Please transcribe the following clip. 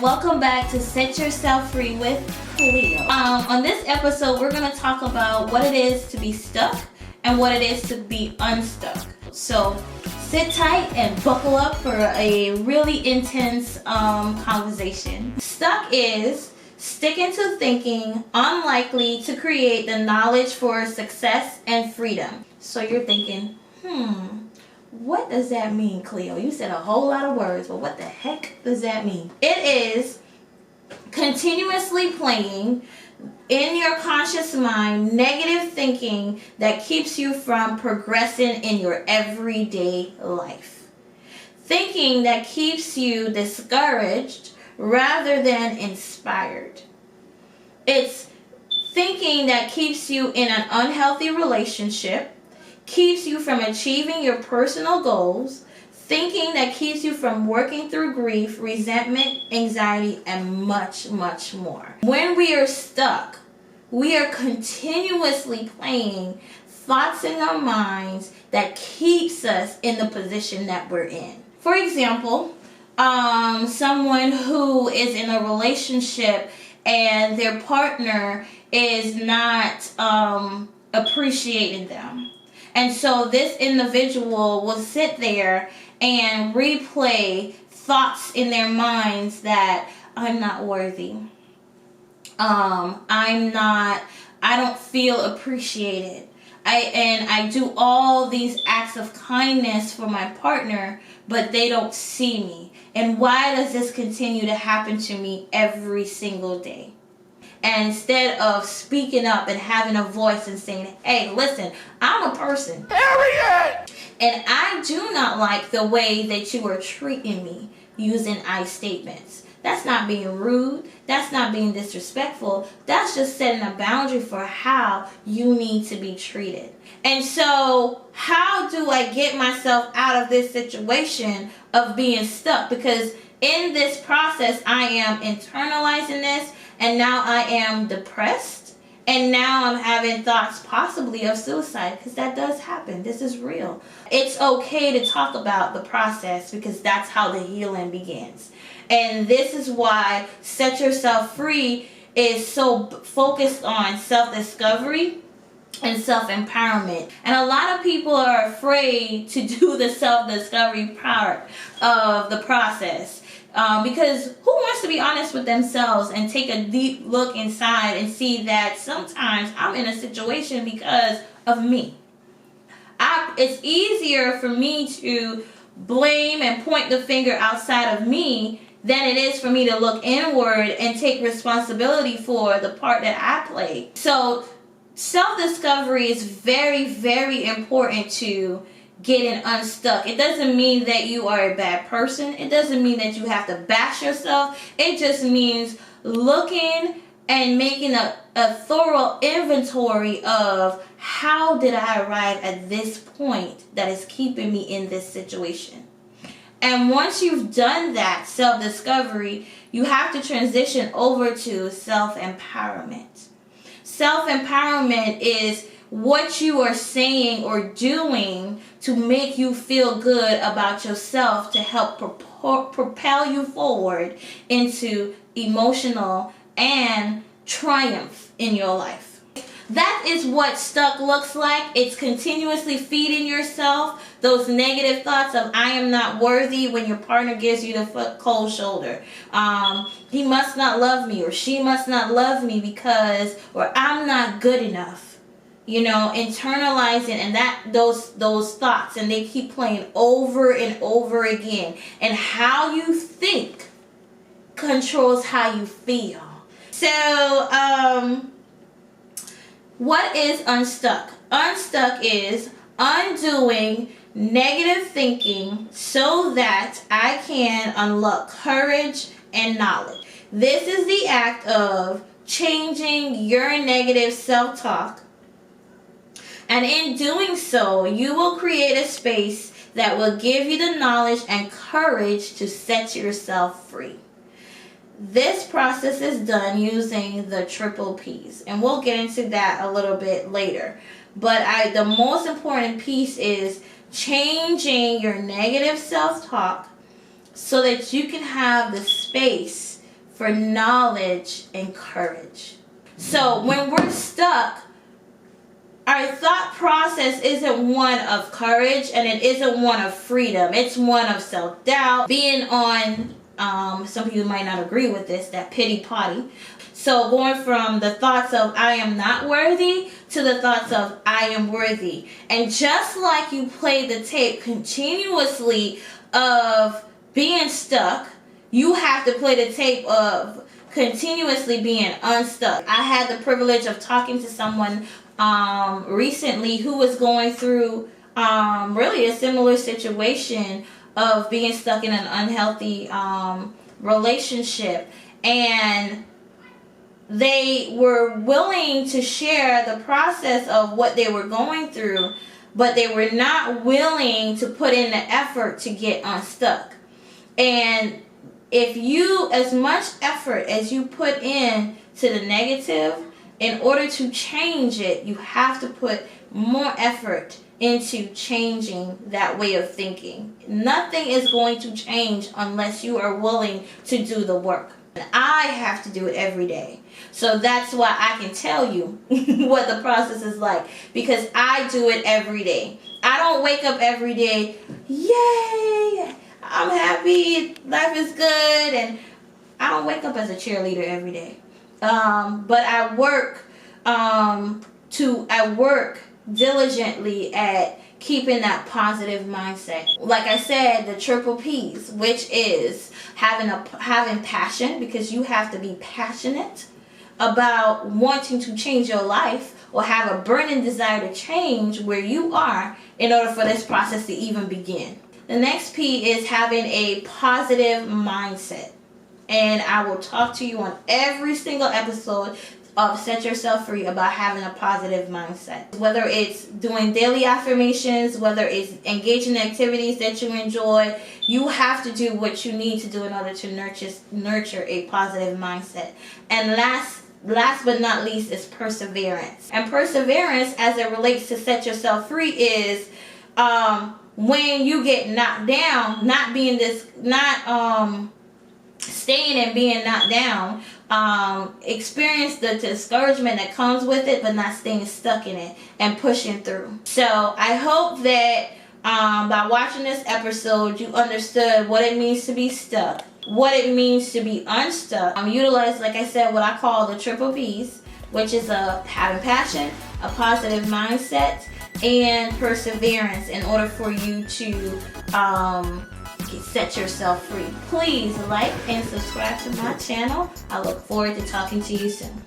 welcome back to Set Yourself Free with Cleo. On this episode, we're going to talk about what it is to be stuck and what it is to be unstuck. So sit tight and buckle up for a really intense conversation. Stuck is sticking to thinking unlikely to create the knowledge for success and freedom. So you're thinking, what does that mean, Cleo? You said a whole lot of words, but what the heck does that mean? It is continuously playing in your conscious mind negative thinking that keeps you from progressing in your everyday life. Thinking that keeps you discouraged rather than inspired. It's thinking that keeps you in an unhealthy relationship, keeps you from achieving your personal goals, thinking that keeps you from working through grief, resentment, anxiety, and much, much more. When we are stuck, we are continuously playing thoughts in our minds that keeps us in the position that we're in. For example, someone who is in a relationship and their partner is not appreciating them. And so this individual will sit there and replay thoughts in their minds that I'm not worthy. I don't feel appreciated. I do all these acts of kindness for my partner, but they don't see me. And why does this continue to happen to me every single day? And instead of speaking up and having a voice and saying, hey, listen, I'm a person. Harriet! And I do not like the way that you are treating me using I statements. That's not being rude. That's not being disrespectful. That's just setting a boundary for how you need to be treated. And so how do I get myself out of this situation of being stuck? Because in this process, I am internalizing this. And now I am depressed, and now I'm having thoughts possibly of suicide, because that does happen. This is real. It's okay to talk about the process, because that's how the healing begins. And this is why Set Yourself Free is so focused on self-discovery and self-empowerment. And a lot of people are afraid to do the self-discovery part of the process. Because who wants to be honest with themselves and take a deep look inside and see that sometimes I'm in a situation because of me? It's easier for me to blame and point the finger outside of me than it is for me to look inward and take responsibility for the part that I played. So self-discovery is very, very important to getting unstuck. It doesn't mean that you are a bad person. It doesn't mean that you have to bash yourself. It just means looking and making a thorough inventory of how did I arrive at this point that is keeping me in this situation. And once you've done that self-discovery, you have to transition over to self-empowerment. Self-empowerment is what you are saying or doing to make you feel good about yourself, to help propel you forward into emotional and triumph in your life. That is what stuck looks like. It's continuously feeding yourself those negative thoughts of I am not worthy when your partner gives you the cold shoulder. He must not love me, or she must not love me because, or I'm not good enough. You know, internalizing and those thoughts, and they keep playing over and over again. And how you think controls how you feel. So, what is unstuck? Unstuck is undoing negative thinking so that I can unlock courage and knowledge. This is the act of changing your negative self-talk. And in doing so, you will create a space that will give you the knowledge and courage to set yourself free. This process is done using the triple P's, and we'll get into that a little bit later. But the most important piece is changing your negative self-talk so that you can have the space for knowledge and courage. So when we're stuck, our thought process isn't one of courage and it isn't one of freedom. It's one of self-doubt, being on, some people might not agree with this, that pity party. So going from the thoughts of I am not worthy to the thoughts of I am worthy. And just like you play the tape continuously of being stuck, you have to play the tape of continuously being unstuck. I had the privilege of talking to someone recently who was going through really a similar situation of being stuck in an unhealthy relationship, and they were willing to share the process of what they were going through, but they were not willing to put in the effort to get unstuck. And if you, as much effort as you put in to the negative, in order to change it, you have to put more effort into changing that way of thinking. Nothing is going to change unless you are willing to do the work. I have to do it every day. So that's why I can tell you what the process is like, because I do it every day. I don't wake up every day, yay, I'm happy, life is good, and I don't wake up as a cheerleader every day. But I work diligently at keeping that positive mindset. Like I said, the triple P's, which is having passion, because you have to be passionate about wanting to change your life or have a burning desire to change where you are in order for this process to even begin. The next P is having a positive mindset. And I will talk to you on every single episode of Set Yourself Free about having a positive mindset. Whether it's doing daily affirmations, whether it's engaging in activities that you enjoy, you have to do what you need to do in order to nurture a positive mindset. And last but not least is perseverance. And perseverance, as it relates to Set Yourself Free, is when you get knocked down, staying and being knocked down, experience the discouragement that comes with it, but not staying stuck in it and pushing through. So I hope that by watching this episode, you understood what it means to be stuck, what it means to be unstuck. Utilize, like I said, what I call the triple P's, which is having passion, a positive mindset, and perseverance in order for you to set yourself free. Please like and subscribe to my channel. I look forward to talking to you soon.